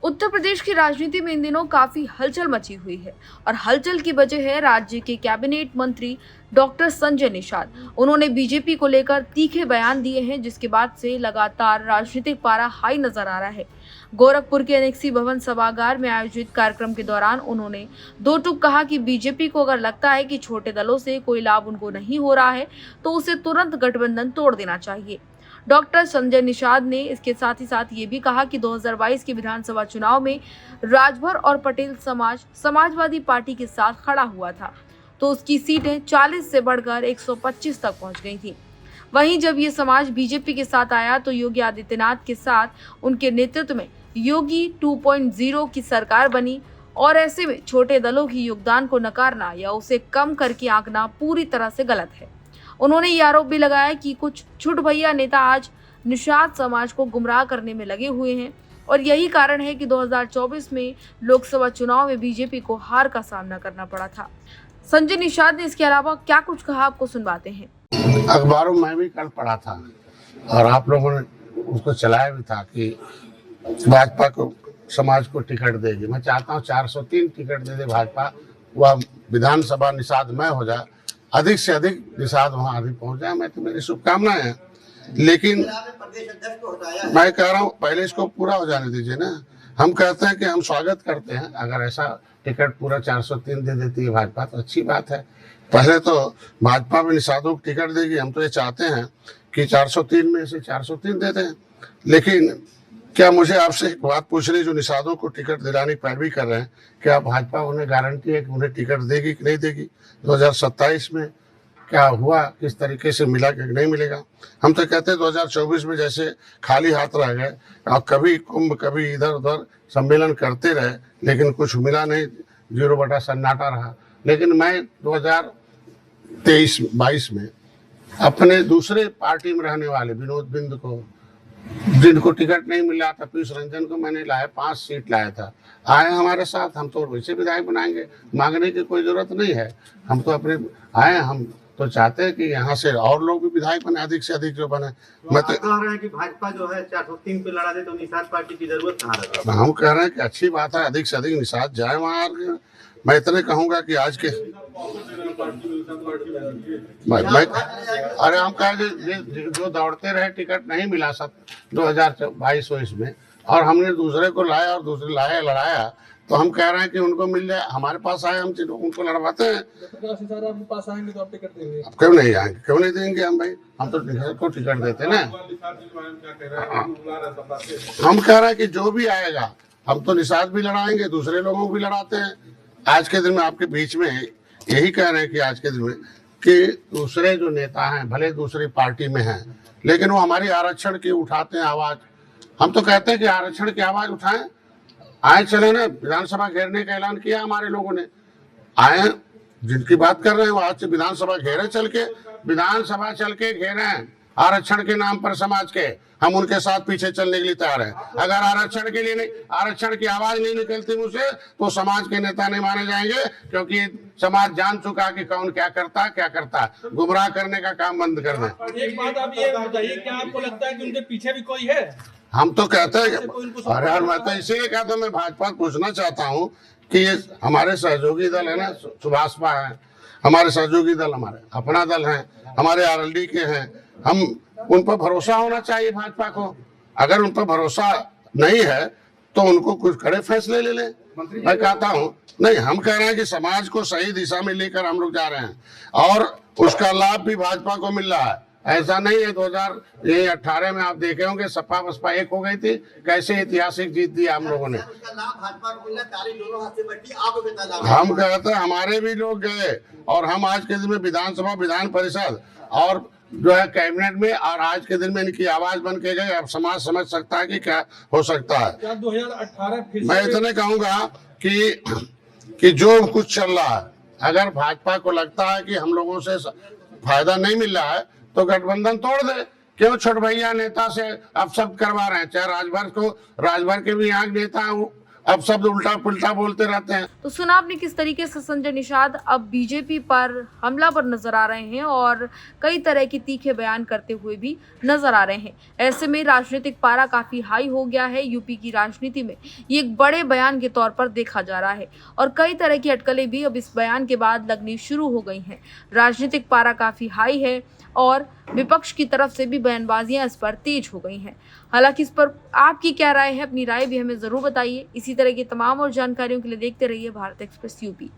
उत्तर प्रदेश की राजनीति में इन दिनों काफी हलचल मची हुई है और हलचल की वजह है राज्य के कैबिनेट मंत्री डॉक्टर संजय निषाद। उन्होंने बीजेपी को लेकर तीखे बयान दिए हैं, जिसके बाद से लगातार राजनीतिक पारा हाई नजर आ रहा है। गोरखपुर के एनेक्सी भवन सभागार में आयोजित कार्यक्रम के दौरान उन्होंने दो टूक कहा कि बीजेपी को अगर लगता है कि छोटे दलों से कोई लाभ उनको नहीं हो रहा है तो उसे तुरंत गठबंधन तोड़ देना चाहिए। डॉक्टर संजय निषाद ने इसके साथ ही साथ ये भी कहा कि 2022 के विधानसभा चुनाव में राजभर और पटेल समाज समाजवादी पार्टी के साथ खड़ा हुआ था तो उसकी सीटें 40 से बढ़कर 125 तक पहुंच गई थी। वहीं जब ये समाज बीजेपी के साथ आया तो योगी आदित्यनाथ के साथ उनके नेतृत्व में योगी 2.0 की सरकार बनी और ऐसे में छोटे दलों की योगदान को नकारना या उसे कम करके आंकना पूरी तरह से गलत है। उन्होंने ये आरोप भी लगाया कि कुछ छुट भैया नेता आज निषाद समाज को गुमराह करने में लगे हुए हैं और यही कारण है कि 2024 में लोकसभा चुनाव में बीजेपी को हार का सामना करना पड़ा था। संजय निषाद ने इसके अलावा क्या कुछ कहा, आपको सुनवाते हैं। अखबारों में भी कल पढ़ा था और आप लोगों ने उसको चलाया भी था कि भाजपा को समाज को टिकट देगी। मैं चाहता हूँ 403 टिकट दे दे भाजपा, वह विधानसभा निषाद में हो जाए, अधिक से अधिक निषाद वहाँ अधिक पहुँच जाए। मैं तो मेरी शुभकामनाएं हैं, लेकिन मैं कह रहा हूँ पहले इसको पूरा हो जाने दीजिए ना। हम कहते हैं कि हम स्वागत करते हैं, अगर ऐसा टिकट पूरा 403 दे देती है भाजपा तो अच्छी बात है। पहले तो भाजपा भी निषादों को टिकट देगी, हम तो ये चाहते हैं कि 403 में से 403 दे दें। लेकिन क्या मुझे आपसे एक बात पूछनी, जो निषादों को टिकट दिलाने की पैरवी कर रहे हैं, क्या भाजपा उन्हें गारंटी है कि उन्हें टिकट देगी कि नहीं देगी? 2027 में क्या हुआ, किस तरीके से मिला कि नहीं मिलेगा? हम तो कहते हैं 2024 में जैसे खाली हाथ रह गए और कभी कुंभ कभी इधर उधर सम्मेलन करते रहे लेकिन कुछ मिला नहीं, 0 सन्नाटा रहा। लेकिन मैं 2023-22 में अपने दूसरे पार्टी में रहने वाले विनोद बिंद को, जिनको टिकट नहीं मिला था, पीयूष रंजन को मैंने लाया, 5 सीट लाया था, आए हमारे साथ। हम तो वैसे विधायक बनाएंगे, मांगने की कोई जरूरत नहीं है, हम तो अपने आए। हम तो चाहते हैं कि यहाँ से और लोग भी विधायक बने, अधिक से अधिक जो बने। मैं तो कह रहे हैं कि भाजपा जो है 403 पे लड़ा दे तो निषाद पार्टी की जरूरत कहाँ रही? हम कह रहे हैं कि अच्छी बात है, अधिक से अधिक निषाद जाए वहाँ। मैं इतने कहूँगा कि आज के अरे हम कहें जो दौड़ते रहे टिकट नहीं मिला सब 2022 में, और हमने दूसरे को लाया और दूसरे लाया लड़ाया, तो हम कह रहे हैं कि उनको मिल जाए। हमारे पास आए, हम उनको लड़वाते हैं। आपके पास आएंगे तो आप टिकट देंगे? अब क्यों नहीं आएंगे, क्यों नहीं देंगे हम भाई? हम तो को टिकट देते ना। हम कह रहे हैं कि जो भी आएगा हम तो निषाद भी लड़ाएंगे, दूसरे लोगों को भी लड़ाते हैं। आज के दिन में आपके बीच में यही कह रहे हैं कि आज के दिन में कि दूसरे जो नेता हैं भले दूसरी पार्टी में हैं, लेकिन वो हमारी आरक्षण की उठाते हैं आवाज। हम तो कहते हैं कि आरक्षण की आवाज उठाएं, आए चले ना। विधानसभा घेरने का ऐलान किया हमारे लोगों ने, आए जिनकी बात कर रहे हैं वो आज से विधानसभा घेरे, चल के विधानसभा चल के घेरे आरक्षण के नाम पर समाज के। हम उनके साथ पीछे चलने के लिए तैयार हैं। अगर आरक्षण के लिए नहीं, आरक्षण की आवाज नहीं निकलती मुझसे, तो समाज के नेता नहीं माने जाएंगे, क्योंकि समाज जान चुका कि कौन क्या करता है। गुमराह करने का काम बंद कर दें। एक बात आप ये बताइए, क्या आपको लगता है कि उनके पीछे भी कोई है? हम तो कहते हैं अरे यार, मैं तो इसीलिए कहता हूँ, मैं भाजपा पूछना चाहता हूँ कि ये हमारे सहयोगी दल है ना, सुभाषपा है, हमारे सहयोगी दल, हमारे अपना दल है, हमारे आरएलडी के हैं, हम उन पर भरोसा होना चाहिए भाजपा को। अगर उन पर भरोसा नहीं है तो उनको कुछ कड़े फैसले ले ले। मैं कहता हूँ नहीं, हम कह रहे हैं कि समाज को सही दिशा में लेकर हम लोग जा रहे हैं और उसका लाभ भी भाजपा को मिल रहा है। ऐसा नहीं है 2018 में आप देखे होंगे सपा बसपा एक हो गई थी, कैसे ऐतिहासिक जीत दी हम लोगों ने। हम कहते हैं हमारे भी लोग गए और हम आज के दिन में विधानसभा, विधान परिषद और जो है कैबिनेट में, और आज के दिन में इनकी आवाज बन के गए। अब समाज समझ सकता है कि क्या हो सकता है। क्या 2018 मैं इतने कहूंगा कि जो कुछ चल रहा है, अगर भाजपा को लगता है कि हम लोगों से फायदा नहीं मिल रहा है तो गठबंधन तोड़ दे। क्यों छोट भैया नेता से अब सब करवा रहे हैं? चाहे राजभर के भी यहाँ नेता अब सब उल्टा पुल्टा बोलते रहते हैं। तो सुना आपने किस तरीके से संजय निषाद अब बीजेपी पर हमला पर नजर आ रहे हैं और कई तरह के तीखे बयान करते हुए भी नजर आ रहे हैं। ऐसे में राजनीतिक पारा काफी हाई हो गया है। यूपी की राजनीति में ये एक बड़े बयान के तौर पर देखा जा रहा है और कई तरह की अटकलें भी अब इस बयान के बाद लगनी शुरू हो गई हैं। राजनीतिक पारा काफी हाई है और विपक्ष की तरफ से भी बयानबाजियां इस पर तेज हो गई हैं। हालांकि इस पर आपकी क्या राय है, अपनी राय भी हमें जरूर बताइए। इसी तरह की तमाम और जानकारियों के लिए देखते रहिए भारत एक्सप्रेस यूपी।